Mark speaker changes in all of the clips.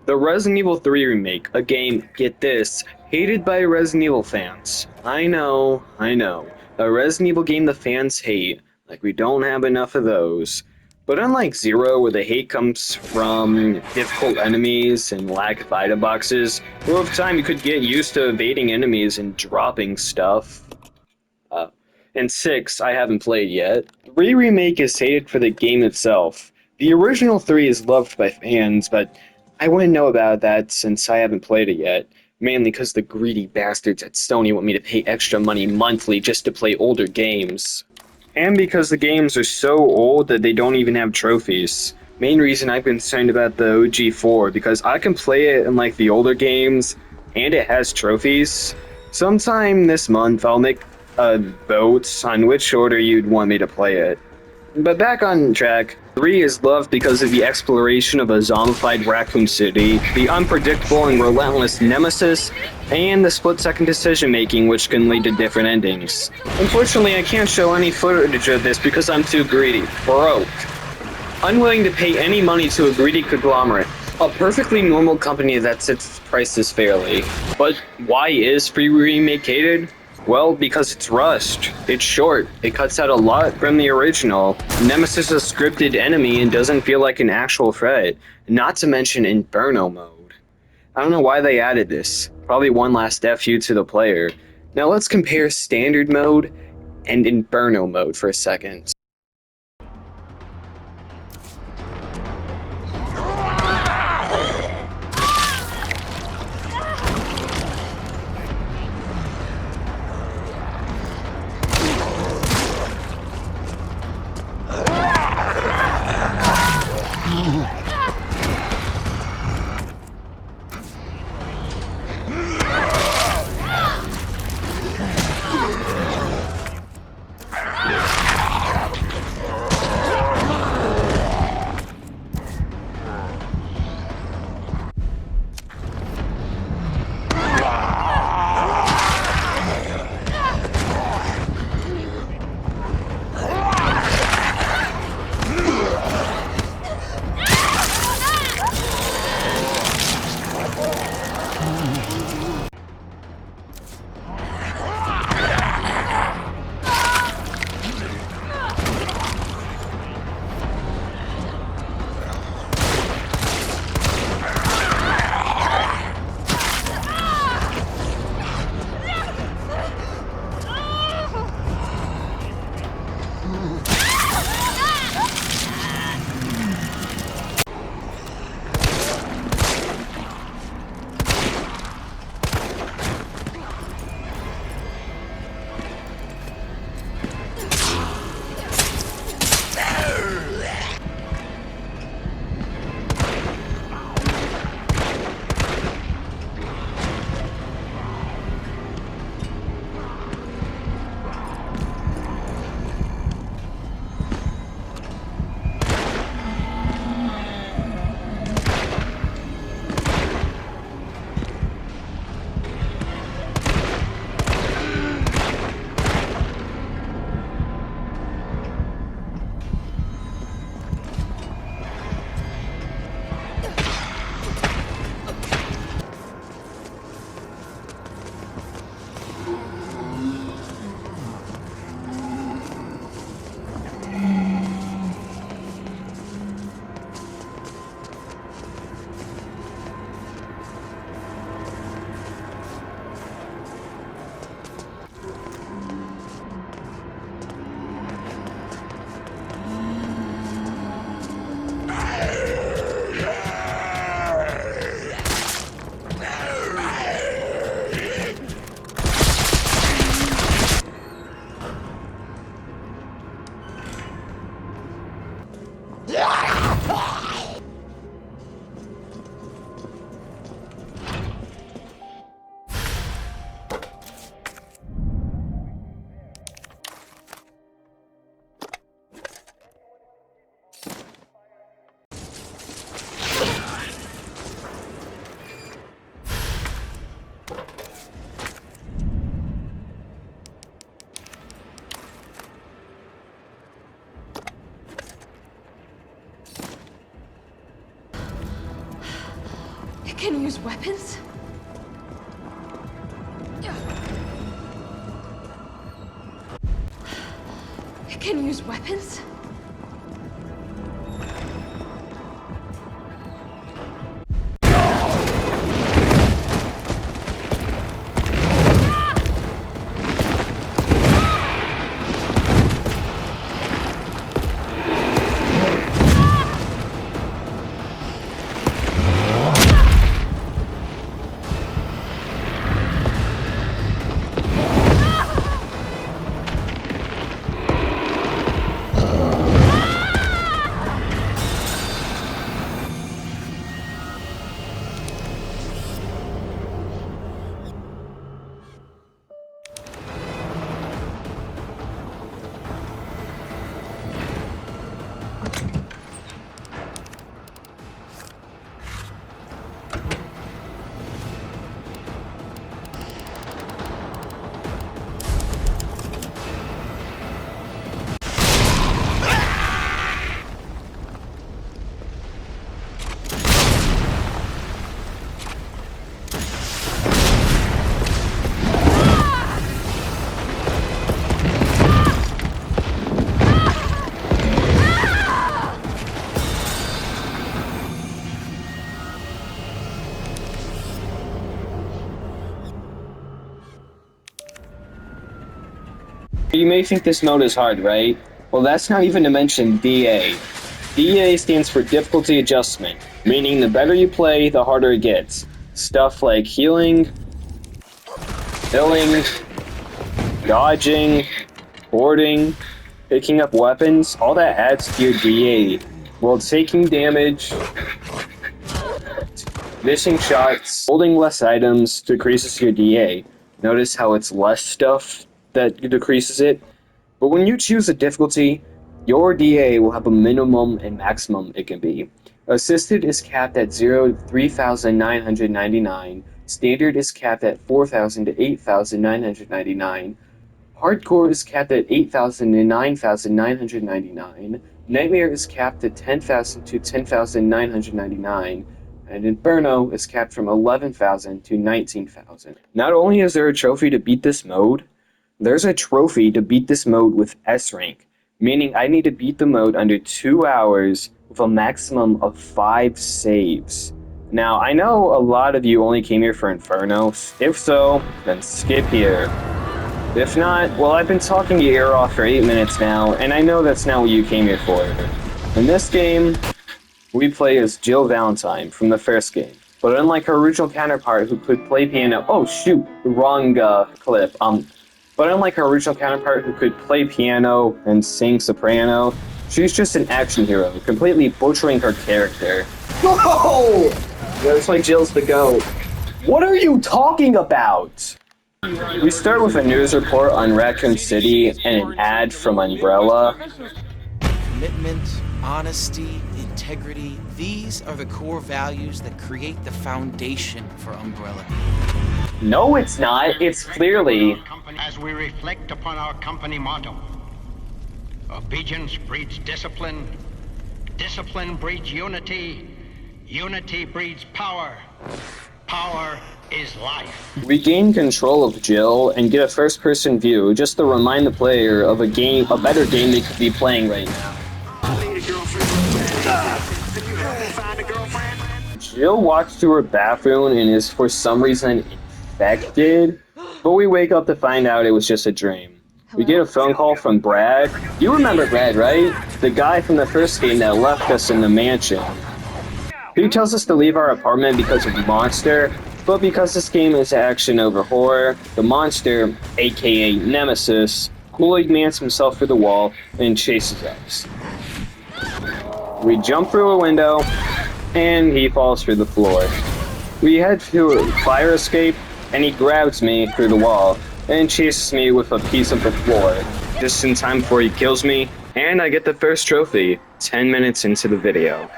Speaker 1: The Resident Evil 3 remake, a game, get this, hated by Resident Evil fans. I know. A Resident Evil game the fans hate, like we don't have enough of those. But unlike Zero, where the hate comes from difficult enemies and lack of item boxes, where over time you could get used to evading enemies and dropping stuff. Uh, and 6, I haven't played yet. 3 Remake is hated for the game itself. The original 3 is loved by fans, but I wouldn't know about that since I haven't played it yet. Mainly because the greedy bastards at Sony want me to pay extra money monthly just to play older games. And because the games are so old that they don't even have trophies. Main reason I'm concerned about the OG4, because I can play it in like the older games, and it has trophies. Sometime this month I'll make a vote on which order you'd want me to play it. But back on track, 3 is loved because of the exploration of a zombified Raccoon City, the unpredictable and relentless nemesis, and the split-second decision-making which can lead to different endings. Unfortunately, I can't show any footage of this because I'm too greedy. Broke. Unwilling to pay any money to a greedy conglomerate. A perfectly normal company that sets prices fairly. But why is Free Remake hated? Well, because it's rushed. It's short. It cuts out a lot from the original. Nemesis is a scripted enemy and doesn't feel like an actual threat. Not to mention Inferno mode. I don't know why they added this. Probably one last FU to the player. Now let's compare Standard mode and Inferno mode for a second.
Speaker 2: It can use weapons? It can use weapons?
Speaker 1: You may think this mode is hard, right? Well, that's not even to mention DA. DA stands for Difficulty Adjustment, meaning the better you play, the harder it gets. Stuff like healing, killing, dodging, boarding, picking up weapons, all that adds to your DA. While taking damage, missing shots, holding less items decreases your DA. Notice how it's less stuff that decreases it. But when you choose a difficulty, your DA will have a minimum and maximum it can be. Assisted is capped at 0 to 3,999. Standard is capped at 4,000 to 8,999. Hardcore is capped at 8,000 to 9,999. Nightmare is capped at 10,000 to 10,999. And Inferno is capped from 11,000 to 19,000. Not only is there a trophy to beat this mode, there's a trophy to beat this mode with S rank, meaning I need to beat the mode under 2 hours with a maximum of 5 saves. Now, I know a lot of you only came here for Inferno. If so, then skip here. If not, well, I've been talking your ear off for 8 minutes now, and I know that's not what you came here for. In this game, we play as Jill Valentine from the first game. But unlike her original counterpart who could play piano— oh shoot, wrong clip. But unlike her original counterpart who could play piano and sing soprano, she's just an action hero, completely butchering her character. Whoa! Looks like Jill's the GOAT. What are you talking about? We start with a news report on Raccoon City and an ad from Umbrella.
Speaker 3: Commitment, honesty, integrity, these are the core values that create the foundation for Umbrella.
Speaker 1: No, it's not. It's clearly...
Speaker 4: As we reflect upon our company motto, obedience breeds discipline, discipline breeds unity, unity breeds power, power is life.
Speaker 1: We gain control of Jill and get a first-person view just to remind the player of a better game they could be playing right now. Jill walks to her bathroom and is for some reason infected, but we wake up to find out it was just a dream. We get a phone call from Brad. You remember Brad, right? The guy from the first game that left us in the mansion. He tells us to leave our apartment because of the monster, but because this game is action over horror, the monster, aka Nemesis, coolly mans himself through the wall and chases us. We jump through a window, and he falls through the floor. We head to a fire escape, and he grabs me through the wall and chases me with a piece of the floor, just in time before he kills me, and I get the first trophy 10 minutes into the video.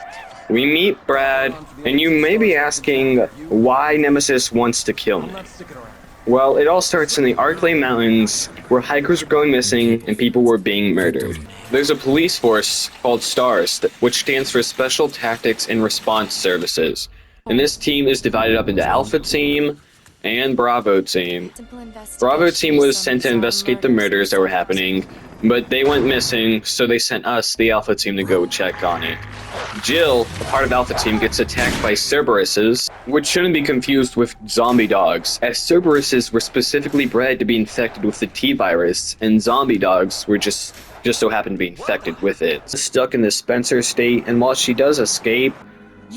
Speaker 1: We meet Brad, and you may be asking why Nemesis wants to kill me. Well, it all starts in the Arklay Mountains, where hikers were going missing and people were being murdered. There's a police force called STARS, which stands for Special Tactics and Response Services. And this team is divided up into Alpha Team and Bravo Team. Bravo Team was sent to investigate the murders that were happening, but they went missing, so they sent us, the Alpha Team, to go check on it. Jill, a part of Alpha Team, gets attacked by Cerberuses, which shouldn't be confused with zombie dogs, as Cerberuses were specifically bred to be infected with the T-virus, and zombie dogs were just so happened to be infected with it. Stuck in the Spencer state, and while she does escape,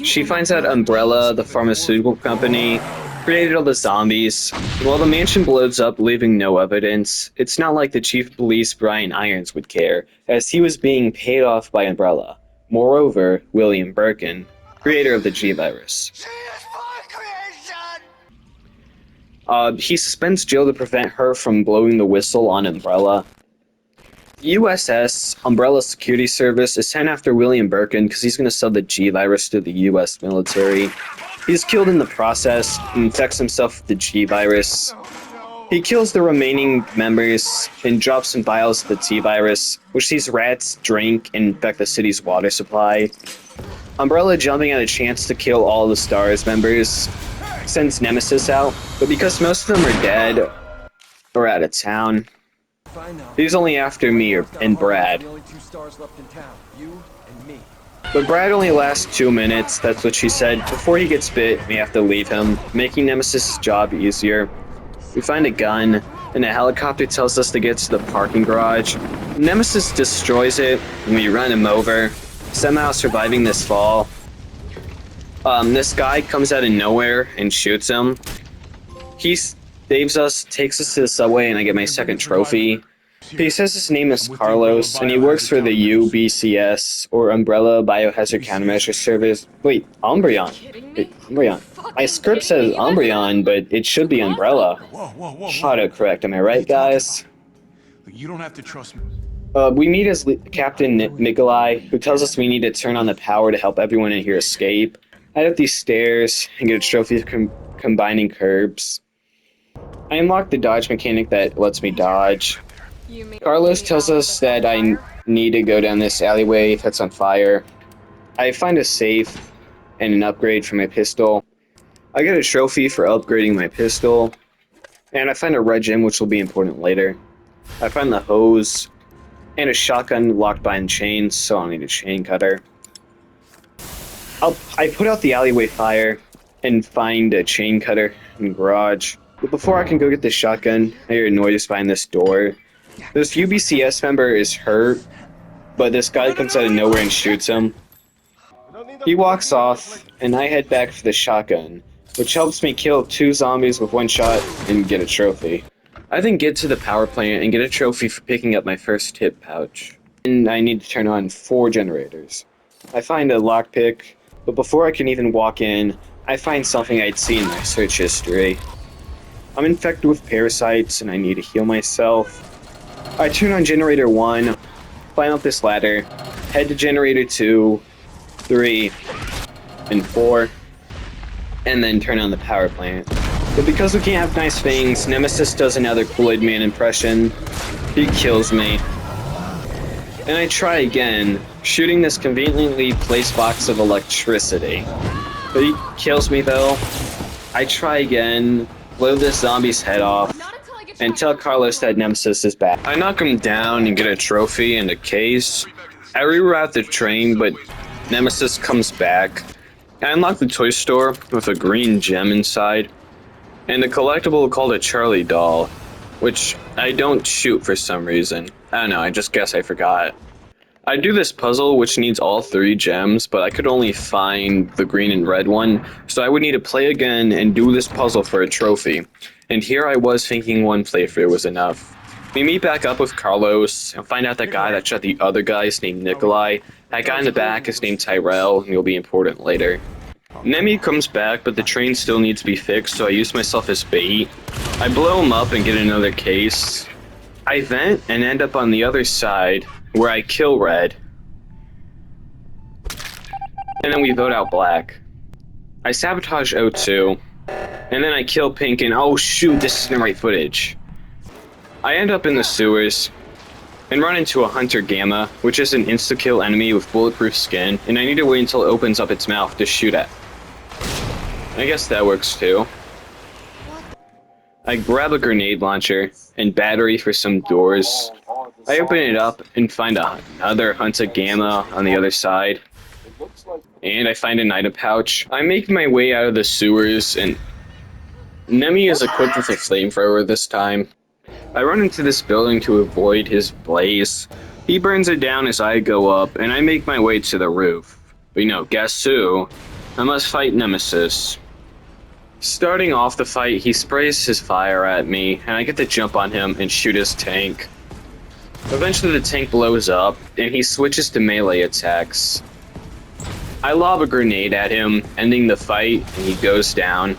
Speaker 1: she finds out Umbrella, the pharmaceutical company, created all the zombies. While the mansion blows up, leaving no evidence, it's not like the chief of police, Brian Irons, would care, as he was being paid off by Umbrella. Moreover, William Birkin, creator of the G-Virus. He suspends Jill to prevent her from blowing the whistle on Umbrella. USS, Umbrella Security Service, is sent after William Birkin because he's going to sell the G-Virus to the US military. He's killed in the process and infects himself with the G-Virus. He kills the remaining members and drops some vials of the T-Virus, which these rats drink and infect the city's water supply. Umbrella, jumping at a chance to kill all the STARS members, sends Nemesis out, but because most of them are dead or out of town, he's only after me and Brad. But Brad only lasts 2 minutes, that's what she said. Before he gets bit, we have to leave him, making Nemesis' job easier. We find a gun, and a helicopter tells us to get to the parking garage. Nemesis destroys it, and we run him over, somehow surviving this fall. This guy comes out of nowhere and shoots him. He saves us, takes us to the subway, and I get my second trophy. He says his name is Carlos, and he works for the UBCS, or Umbrella Biohazard Countermeasure Service. Wait, Umbreon. Wait, Umbreon. My script says Umbreon, but it should be Umbrella. Autocorrect, am I right, guys?
Speaker 5: You don't have to trust me.
Speaker 1: We meet as Captain Nikolai, who tells us we need to turn on the power to help everyone in here escape. Head up these stairs and get a trophy for combining curbs. I unlock the dodge mechanic that lets me dodge. Carlos tells us that I need to go down this alleyway that's on fire. I find a safe and an upgrade for my pistol. I get a trophy for upgrading my pistol. And I find a red gem, which will be important later. I find the hose and a shotgun locked behind chains, so I'll need a chain cutter. I put out the alleyway fire and find a chain cutter in the garage. But before I can go get the shotgun, I hear a noise behind this door. This UBCS member is hurt, but this guy comes out of nowhere and shoots him. He walks off, and I head back for the shotgun, which helps me kill 2 zombies with 1 shot and get a trophy. I then get to the power plant and get a trophy for picking up my first tip pouch. And I need to turn on 4 generators. I find a lockpick, but before I can even walk in, I find something I'd seen in my search history. I'm infected with parasites and I need to heal myself. I turn on generator 1, climb up this ladder, head to generator 2, 3, and 4, and then turn on the power plant. But because we can't have nice things, Nemesis does another Kool-Aid Man impression. He kills me. And I try again, shooting this conveniently placed box of electricity. But he kills me though. I try again, blow this zombie's head off, and tell Carlos that Nemesis is back. I knock him down and get a trophy and a case. I reroute the train, but Nemesis comes back. I unlock the toy store with a green gem inside, and a collectible called a Charlie doll, which I don't shoot for some reason. I don't know, I just guess I forgot. I do this puzzle which needs all 3 gems, but I could only find the green and red one, so I would need to play again and do this puzzle for a trophy. And here I was thinking 1 playthrough was enough. We meet back up with Carlos and find out that guy that shot the other guy is named Nikolai. That guy in the back is named Tyrell, and he'll be important later. Nemi comes back, but the train still needs to be fixed, so I use myself as bait. I blow him up and get another case. I vent and end up on the other side, where I kill Red. And then we vote out Black. I sabotage O2, and then I kill Pink, and oh shoot, this isn't the right footage. I end up in the sewers, and run into a Hunter Gamma, which is an insta-kill enemy with bulletproof skin, and I need to wait until it opens up its mouth to shoot at. I guess that works too. I grab a grenade launcher and battery for some doors. I open it up and find another Hunter Gamma on the other side. And I find an item pouch. I make my way out of the sewers, and Nemi is equipped with a flamethrower this time. I run into this building to avoid his blaze. He burns it down as I go up, and I make my way to the roof. But guess who? I must fight Nemesis. Starting off the fight, he sprays his fire at me, and I get to jump on him and shoot his tank. Eventually the tank blows up, and he switches to melee attacks. I lob a grenade at him, ending the fight, and he goes down.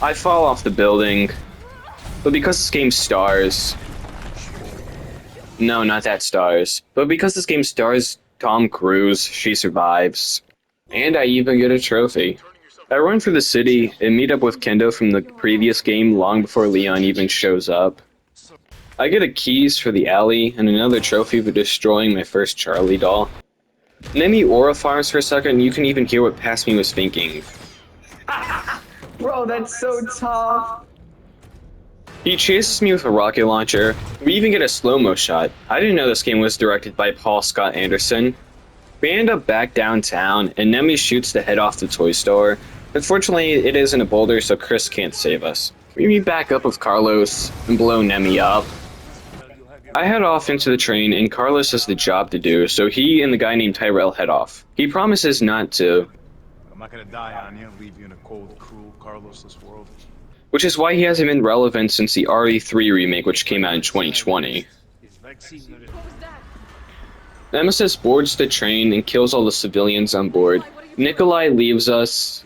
Speaker 1: I fall off the building, but because this game stars... No, not that stars. But because this game stars Tom Cruise, she survives. And I even get a trophy. I run for the city and meet up with Kendo from the previous game long before Leon even shows up. I get a keys for the alley and another trophy for destroying my first Charlie doll. Nemi aura farms for a second and you can even hear what Past Me was thinking.
Speaker 6: Bro, that's so tough.
Speaker 1: He chases me with a rocket launcher. We even get a slow-mo shot. I didn't know this game was directed by Paul Scott Anderson. We end up back downtown, and Nemi shoots the head off the toy store. Unfortunately, it isn't a boulder, so Chris can't save us. We meet back up with Carlos and blow Nemi up. I head off into the train, and Carlos has the job to do, so he and the guy named Tyrell head off. He promises not to.
Speaker 5: I'm not gonna die on you, leave you in a cold, cruel, Carlosless world.
Speaker 1: Which is why he hasn't been relevant since the RE3 remake, which came out in 2020. Nemesis boards the train and kills all the civilians on board. Nikolai leaves us.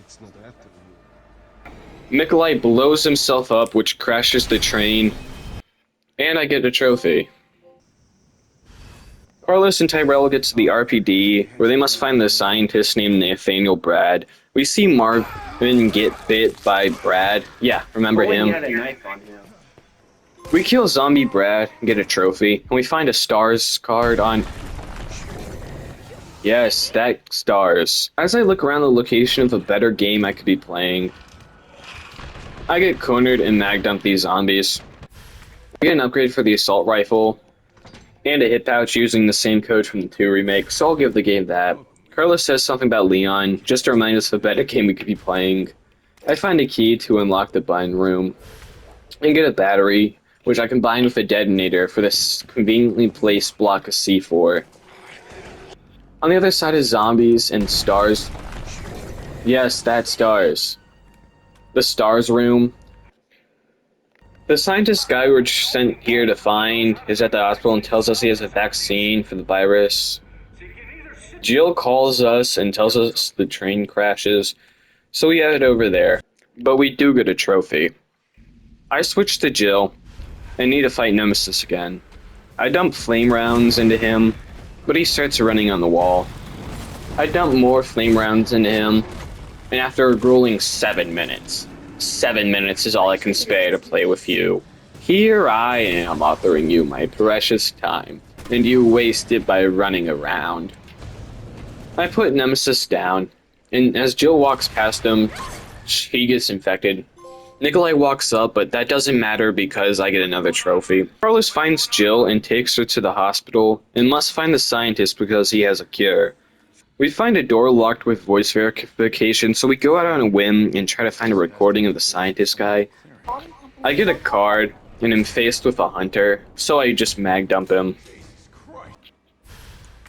Speaker 1: Nikolai blows himself up, which crashes the train. And I get a trophy. Carlos and Tyrell get to the RPD, where they must find the scientist named Nathaniel Brad. We see Marvin get bit by Brad. Yeah, remember him?
Speaker 6: He had a knife on him.
Speaker 1: We kill Zombie Brad and get a trophy, and we find a stars card on... Yes, that stars. As I look around the location of a better game I could be playing, I get cornered and mag dump these zombies. I get an upgrade for the assault rifle, and a hit pouch using the same code from the 2 remake, so I'll give the game that. Carlos says something about Leon, just to remind us of a better game we could be playing. I find a key to unlock the button room, and get a battery, which I combine with a detonator for this conveniently placed block of C4. On the other side is zombies and stars. Yes, that's stars. The stars room. The scientist guy we're sent here to find is at the hospital and tells us he has a vaccine for the virus. Jill calls us and tells us the train crashes, so we head over there. But we do get a trophy. I switch to Jill and need to fight Nemesis again. I dump flame rounds into him, but he starts running on the wall. I dump more flame rounds into him, and after a grueling 7 minutes, 7 minutes is all I can spare to play with you. Here I am offering you my precious time, and you waste it by running around. I put Nemesis down, and as Jill walks past him, he gets infected. Nikolai walks up, but that doesn't matter because I get another trophy. Carlos finds Jill and takes her to the hospital, and must find the scientist because he has a cure. We find a door locked with voice verification, so we go out on a whim and try to find a recording of the scientist guy. I get a card, and am faced with a hunter, so I just mag dump him.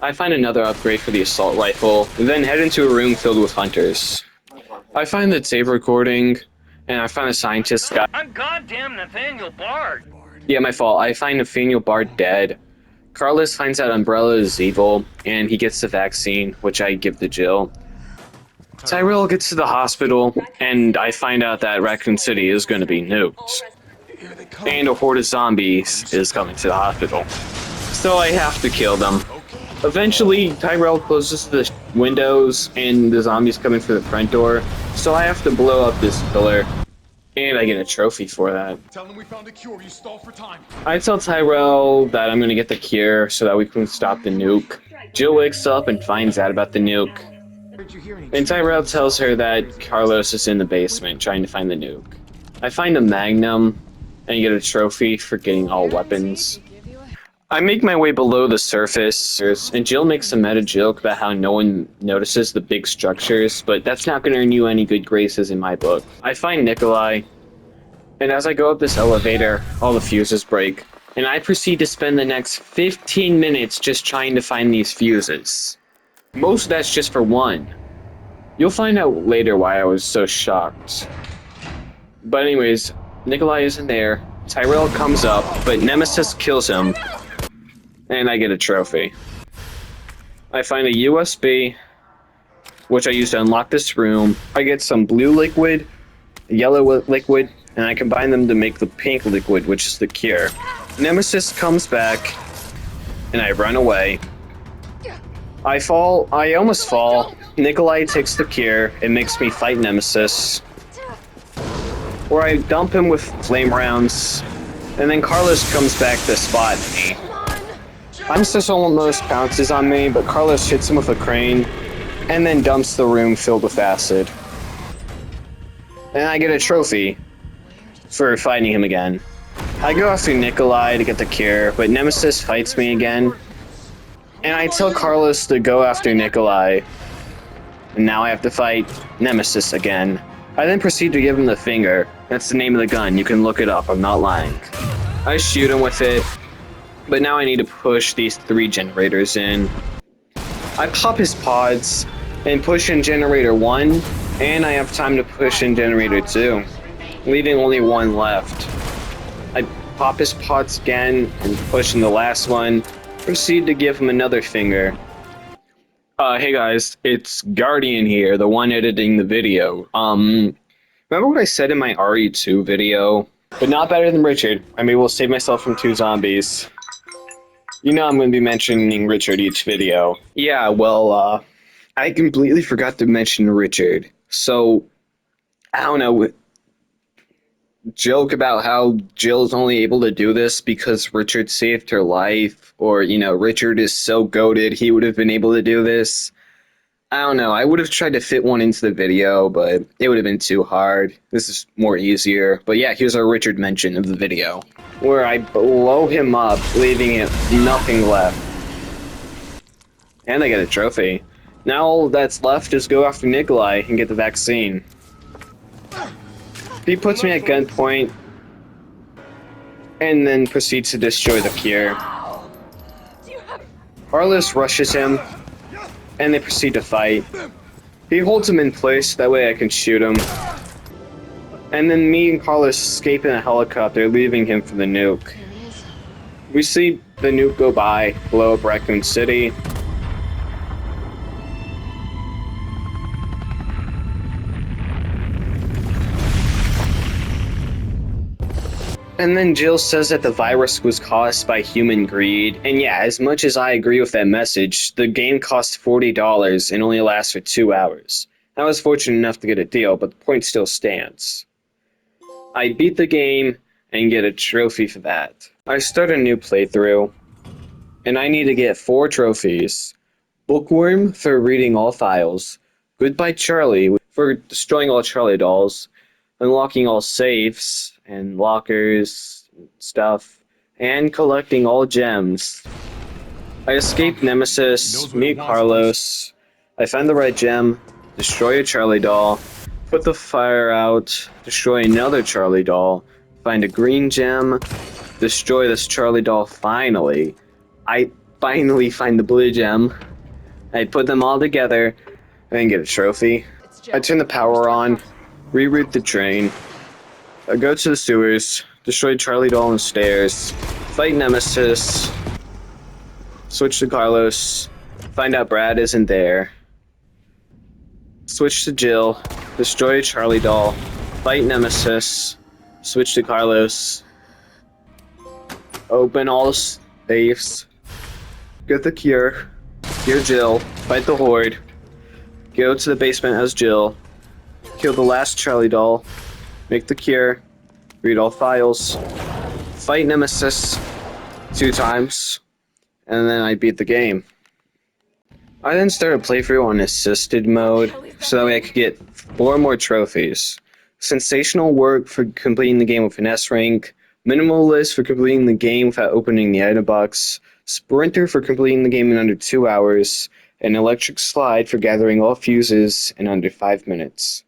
Speaker 1: I find another upgrade for the assault rifle, and then head into a room filled with hunters. I find the tape recording, and I find the scientist guy.
Speaker 7: I'm goddamn Nathaniel Bard.
Speaker 1: Yeah, my fault. I find Nathaniel Bard dead. Carlos finds out Umbrella is evil, and he gets the vaccine, which I give to Jill. Tyrell gets to the hospital, and I find out that Raccoon City is going to be nuked. And a horde of zombies is coming to the hospital. So I have to kill them. Eventually, Tyrell closes the windows, and the zombies come in through the front door, so I have to blow up this pillar. And I get a trophy for that.
Speaker 5: Tell them we found a cure, you stalled for time.
Speaker 1: I tell Tyrell that I'm gonna get the cure so that we can stop the nuke. Jill wakes up and finds out about the nuke. And Tyrell tells her that Carlos is in the basement trying to find the nuke. I find a magnum and get a trophy for getting all weapons. I make my way below the surface, and Jill makes a meta joke about how no one notices the big structures, but that's not going to earn you any good graces in my book. I find Nikolai, and as I go up this elevator, all the fuses break, and I proceed to spend the next 15 minutes just trying to find these fuses. Most of that's just for one. You'll find out later why I was so shocked. But anyways, Nikolai isn't there, Tyrell comes up, but Nemesis kills him, and I get a trophy. I find a USB, which I use to unlock this room. I get some blue liquid, yellow liquid, and I combine them to make the pink liquid, which is the cure. Nemesis comes back, and I run away. I fall, I almost fall. Nikolai takes the cure and makes me fight Nemesis, where I dump him with flame rounds, and then Carlos comes back to spot me. I'm just almost pounces on me, but Carlos hits him with a crane, and then dumps the room filled with acid. And I get a trophy for fighting him again. I go after Nikolai to get the cure, but Nemesis fights me again. And I tell Carlos to go after Nikolai. And now I have to fight Nemesis again. I then proceed to give him the finger. That's the name of the gun. You can look it up. I'm not lying. I shoot him with it. But now I need to push these 3 generators in. I pop his pods and push in generator 1, and I have time to push in generator 2, leaving only 1 left. I pop his pods again and push in the last one, proceed to give him another finger. Hey guys, it's Guardian here, the one editing the video. Remember what I said in my RE2 video? But not better than Richard. I'm able to save myself from 2 zombies. You know I'm going to be mentioning Richard each video. Yeah, well, I completely forgot to mention Richard. So, I don't know, joke about how Jill's only able to do this because Richard saved her life, or, you know, Richard is so goated he would have been able to do this. I don't know, I would have tried to fit one into the video, but it would have been too hard. This is more easier. But yeah, here's our Richard mention of the video, where I blow him up, leaving it nothing left. And I get a trophy. Now all that's left is go after Nikolai and get the vaccine. He puts me at gunpoint, and then proceeds to destroy the cure. Carlos rushes him, and they proceed to fight. He holds him in place, that way I can shoot him. And then me and Carlos escape in a helicopter, leaving him for the nuke. We see the nuke go by, blow up Raccoon City. And then Jill says that the virus was caused by human greed. And yeah, as much as I agree with that message, the game costs $40 and only lasts for 2 hours. I was fortunate enough to get a deal, but the point still stands. I beat the game and get a trophy for that. I start a new playthrough, and I need to get 4 trophies. Bookworm for reading all files. Goodbye Charlie for destroying all Charlie dolls. Unlocking all safes and lockers and stuff, and collecting all gems. I escape Nemesis, meet Carlos, I find the red gem, destroy a Charlie doll, put the fire out, destroy another Charlie doll, find a green gem, destroy this Charlie doll finally. I finally find the blue gem. I put them all together and get a trophy. I turn the power on, reroute the train, I go to the sewers, destroy Charlie doll on stairs, fight Nemesis, switch to Carlos, find out Brad isn't there, switch to Jill, destroy Charlie doll, fight Nemesis, switch to Carlos, open all the safes, get the cure Jill, fight the horde, go to the basement as Jill, kill the last Charlie doll, make the cure, read all files, fight Nemesis 2 times, and then I beat the game. I then started playthrough on assisted mode, so that way I could get 4 more trophies. Sensational work for completing the game with an S rank, minimalist for completing the game without opening the item box, sprinter for completing the game in under 2 hours, and electric slide for gathering all fuses in under 5 minutes.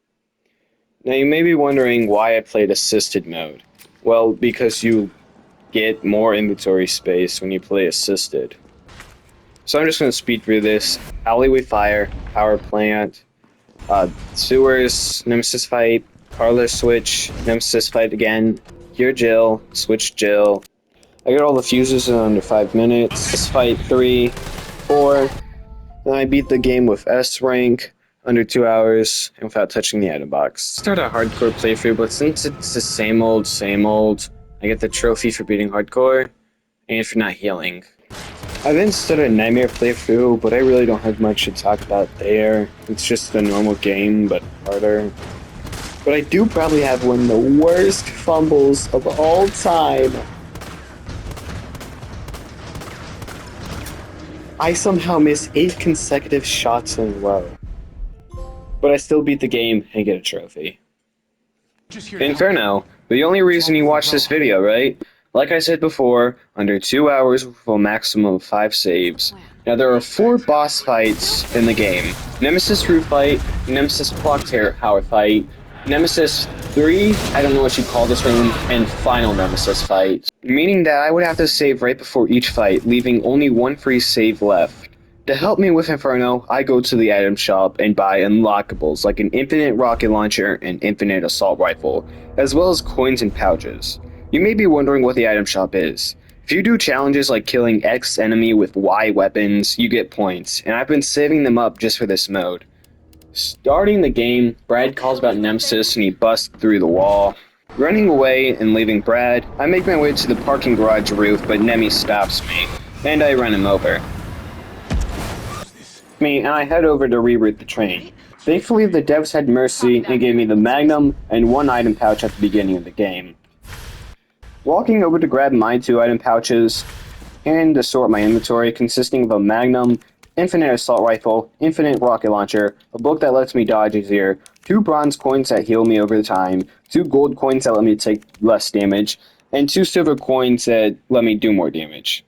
Speaker 1: Now you may be wondering why I played assisted mode. Well, because you get more inventory space when you play assisted. So I'm just going to speed through this. Alleyway fire, power plant, sewers, nemesis fight, parlor switch, nemesis fight again, here Jill, switch Jill. I got all the fuses in under 5 minutes. This fight 3, 4. Then I beat the game with S rank, under 2 hours, and without touching the item box. Start a hardcore playthrough, but since it's the same old, I get the trophy for beating hardcore, and for not healing. I then started a nightmare playthrough, but I really don't have much to talk about there. It's just a normal game, but harder. But I do probably have one of the worst fumbles of all time. I somehow miss 8 consecutive shots in a row. But I still beat the game and get a trophy. Inferno, the only reason you watch this video, right? Like I said before, under 2 hours with a maximum of 5 saves. Now there are 4 boss fights in the game. Nemesis Roof Fight, Nemesis Clock Tower Fight, Nemesis 3, I don't know what you call this room, and Final Nemesis Fight. Meaning that I would have to save right before each fight, leaving only 1 free save left. To help me with Inferno, I go to the item shop and buy unlockables like an infinite rocket launcher and infinite assault rifle, as well as coins and pouches. You may be wondering what the item shop is. If you do challenges like killing X enemy with Y weapons, you get points, and I've been saving them up just for this mode. Starting the game, Brad calls about Nemesis and he busts through the wall. Running away and leaving Brad, I make my way to the parking garage roof, but Nemi stops me, and I run him over. And I head over to reroute the train. Thankfully, the devs had mercy and gave me the Magnum and 1 item pouch at the beginning of the game. Walking over to grab my 2 item pouches and to sort my inventory consisting of a Magnum, infinite assault rifle, infinite rocket launcher, a book that lets me dodge easier, 2 bronze coins that heal me over the time, 2 gold coins that let me take less damage, and 2 silver coins that let me do more damage.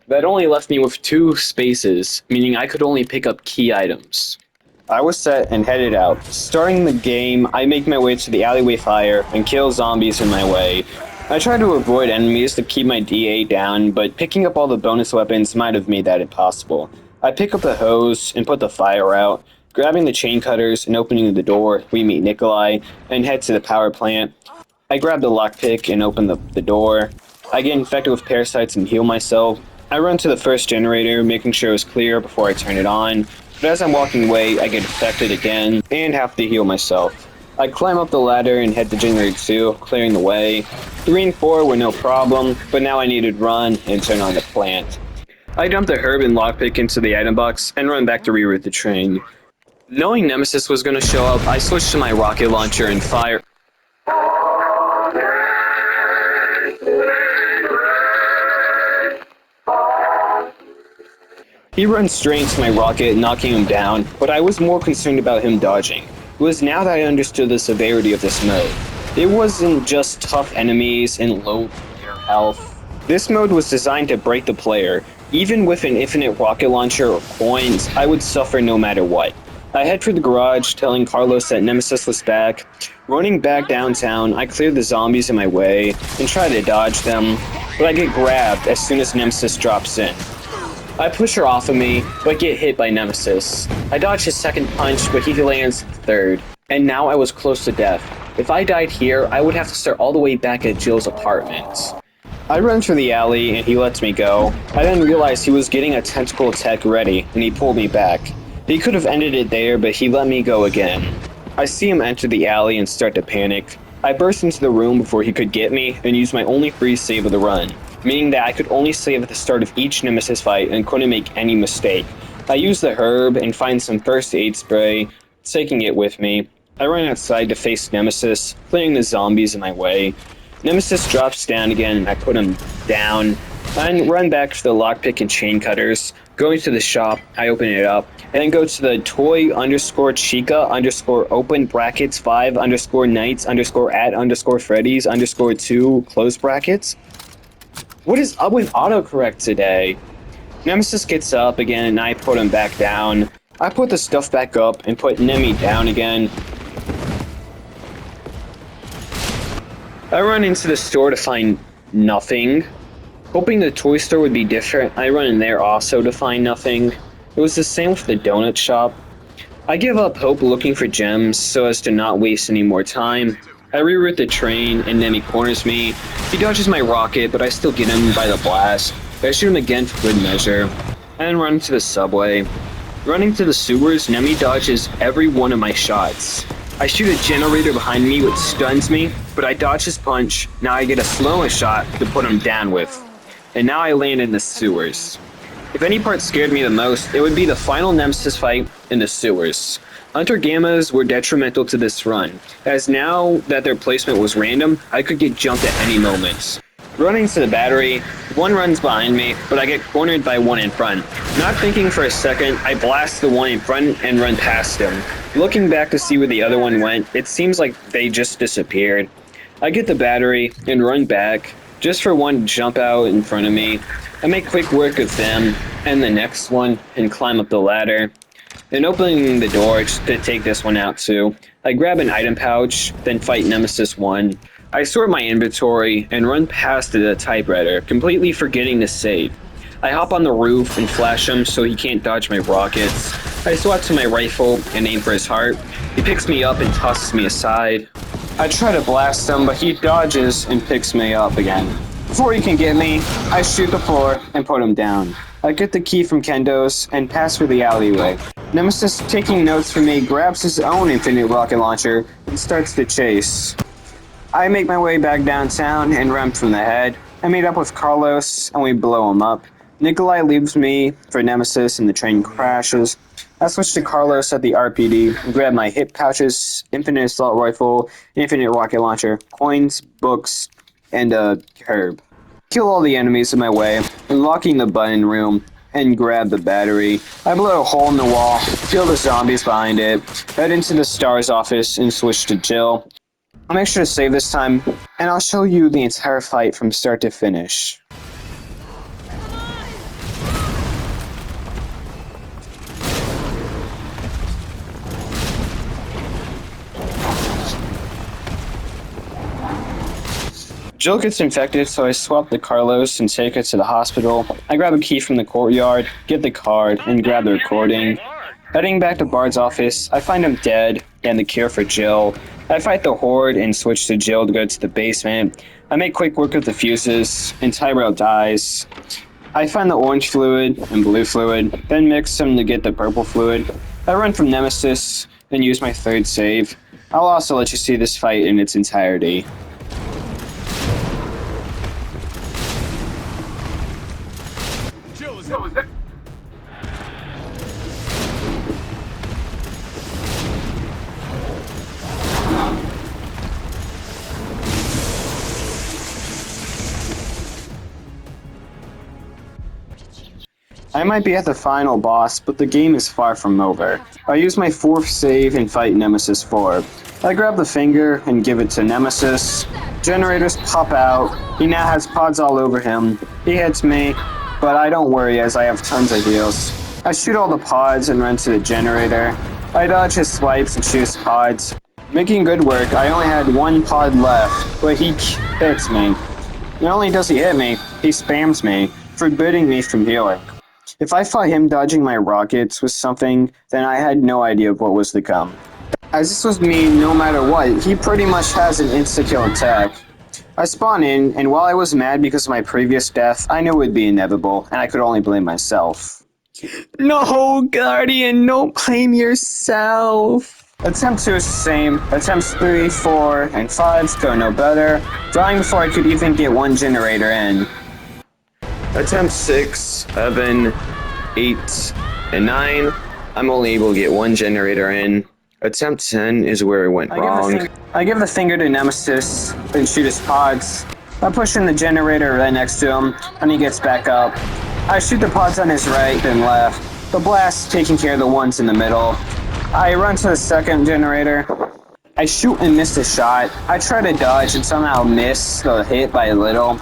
Speaker 1: That only left me with 2 spaces, meaning I could only pick up key items. I was set and headed out. Starting the game, I make my way to the alleyway fire and kill zombies in my way. I try to avoid enemies to keep my DA down, but picking up all the bonus weapons might have made that impossible. I pick up the hose and put the fire out. Grabbing the chain cutters and opening the door, we meet Nikolai and head to the power plant. I grab the lockpick and open the door. I get infected with parasites and heal myself. I run to the first generator, making sure it's clear before I turn it on, but as I'm walking away, I get infected again, and have to heal myself. I climb up the ladder and head to generator 2, clearing the way. 3 and 4 were no problem, but now I needed to run and turn on the plant. I dump the herb and lockpick into the item box, and run back to reroute the train. Knowing Nemesis was going to show up, I switched to my rocket launcher and fire. He runs straight into my rocket, knocking him down, but I was more concerned about him dodging. It was now that I understood the severity of this mode. It wasn't just tough enemies and low health. This mode was designed to break the player. Even with an infinite rocket launcher or coins, I would suffer no matter what. I head for the garage, telling Carlos that Nemesis was back. Running back downtown, I clear the zombies in my way and try to dodge them, but I get grabbed as soon as Nemesis drops in. I push her off of me, but get hit by Nemesis. I dodge his second punch, but he lands the third. And now I was close to death. If I died here, I would have to start all the way back at Jill's apartment. I run through the alley, and he lets me go. I then realized he was getting a tentacle attack ready, and he pulled me back. He could have ended it there, but he let me go again. I see him enter the alley and start to panic. I burst into the room before he could get me, and use my only free save of the run, meaning that I could only save at the start of each Nemesis fight and couldn't make any mistake. I use the herb and find some first aid spray, taking it with me. I run outside to face Nemesis, clearing the zombies in my way. Nemesis drops down again and I put him down. I run back to the lockpick and chain cutters. Going to the shop, I open it up, and then go to the toy underscore chica underscore open brackets 5 underscore nights underscore at underscore Freddy's underscore 2 close brackets. What is up with autocorrect today? Nemesis gets up again, and I put him back down. I put the stuff back up and put Nemi down again. I run into the store to find nothing. Hoping the toy store would be different, I run in there also to find nothing. It was the same with the donut shop. I give up hope looking for gems so as to not waste any more time. I reroute the train and Nemi corners me. He dodges my rocket, but I still get him by the blast. I shoot him again for good measure. And then run to the subway. Running to the sewers, Nemi dodges every one of my shots. I shoot a generator behind me which stuns me, but I dodge his punch. Now I get a slower shot to put him down with. And now I land in the sewers. If any part scared me the most, it would be the final Nemesis fight in the sewers. Hunter Gammas were detrimental to this run, as now that their placement was random, I could get jumped at any moment. Running to the battery, one runs behind me, but I get cornered by one in front. Not thinking for a second, I blast the one in front and run past him. Looking back to see where the other one went, it seems like they just disappeared. I get the battery and run back, just for one to jump out in front of me. I make quick work of them and the next one and climb up the ladder. Then opening the door to take this one out too, I grab an item pouch, then fight Nemesis 1. I sort my inventory and run past the typewriter, completely forgetting to save. I hop on the roof and flash him so he can't dodge my rockets. I swap to my rifle and aim for his heart. He picks me up and tosses me aside. I try to blast him, but he dodges and picks me up again. Before he can get me, I shoot the floor and put him down. I get the key from Kendo's and pass through the alleyway. Nemesis, taking notes from me, grabs his own infinite rocket launcher and starts the chase. I make my way back downtown and run from the head. I meet up with Carlos and we blow him up. Nikolai leaves me for Nemesis and the train crashes. I switch to Carlos at the RPD and grab my hip pouches, infinite assault rifle, infinite rocket launcher, coins, books, and a herb. Kill all the enemies in my way, unlocking the button room, and grab the battery. I blow a hole in the wall, kill the zombies behind it, head into the STARS office and switch to Jill. I'll make sure to save this time, and I'll show you the entire fight from start to finish. Jill gets infected, so I swap the Carlos and take her to the hospital. I grab a key from the courtyard, get the card, and grab the recording. Heading back to Bard's office, I find him dead and the cure for Jill. I fight the Horde and switch to Jill to go to the basement. I make quick work of the fuses, and Tyrell dies. I find the orange fluid and blue fluid, then mix them to get the purple fluid. I run from Nemesis, and use my third save. I'll also let you see this fight in its entirety. I might be at the final boss, but the game is far from over. I use my fourth save and fight Nemesis 4. I grab the finger and give it to Nemesis. Generators pop out. He now has pods all over him. He hits me, but I don't worry as I have tons of heals. I shoot all the pods and run to the generator. I dodge his swipes and shoot his pods. Making good work, I only had one pod left, but he hits me. Not only does he hit me, he spams me, forbidding me from healing. If I thought him dodging my rockets was something, then I had no idea of what was to come. As this was me no matter what, he pretty much has an insta-kill attack. I spawn in, and while I was mad because of my previous death, I knew it would be inevitable, and I could only blame myself. No, Guardian, don't blame yourself. Attempt 2 is the same. Attempts 3, 4, and 5 go no better, dying before I could even get one generator in. Attempt 6, 7, 8, and 9, I'm only able to get one generator in. Attempt 10 is where it went wrong. I give the finger to Nemesis, then shoot his pods. I push in the generator right next to him, and he gets back up. I shoot the pods on his right and left. The blast taking care of the ones in the middle. I run to the second generator. I shoot and miss the shot. I try to dodge and somehow miss the hit by a little.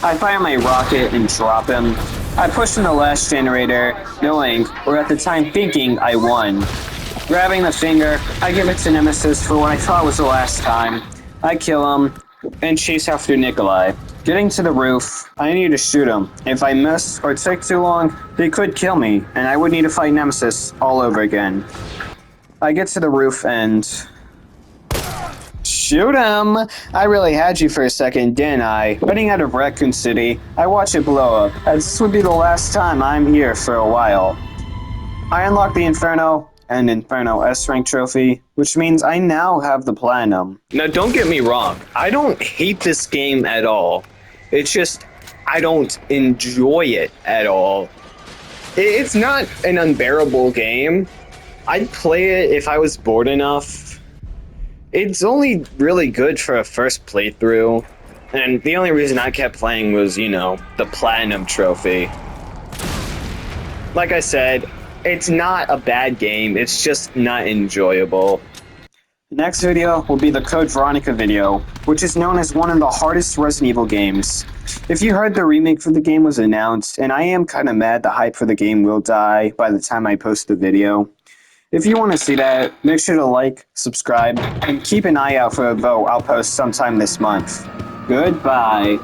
Speaker 1: I fire my rocket and drop him. I push in the last generator, knowing, or at the time thinking, I won. Grabbing the finger, I give it to Nemesis for what I thought was the last time. I kill him, and chase after Nikolai. Getting to the roof, I need to shoot him. If I miss or take too long, they could kill me, and I would need to fight Nemesis all over again. I get to the roof and... shoot him! I really had you for a second, didn't I? Running out of Raccoon City, I watch it blow up, as this would be the last time I'm here for a while. I unlock the Inferno and Inferno S-Rank trophy, which means I now have the Platinum. Now don't get me wrong, I don't hate this game at all. It's just, I don't enjoy it at all. It's not an unbearable game. I'd play it if I was bored enough. It's only really good for a first playthrough, and the only reason I kept playing was, you know, the Platinum trophy. Like I said, it's not a bad game, it's just not enjoyable. The next video will be the Code Veronica video, which is known as one of the hardest Resident Evil games. If you heard the remake for the game was announced, and I am kinda mad the hype for the game will die by the time I post the video. If you want to see that, make sure to like, subscribe, and keep an eye out for a vote I'll post sometime this month. Goodbye.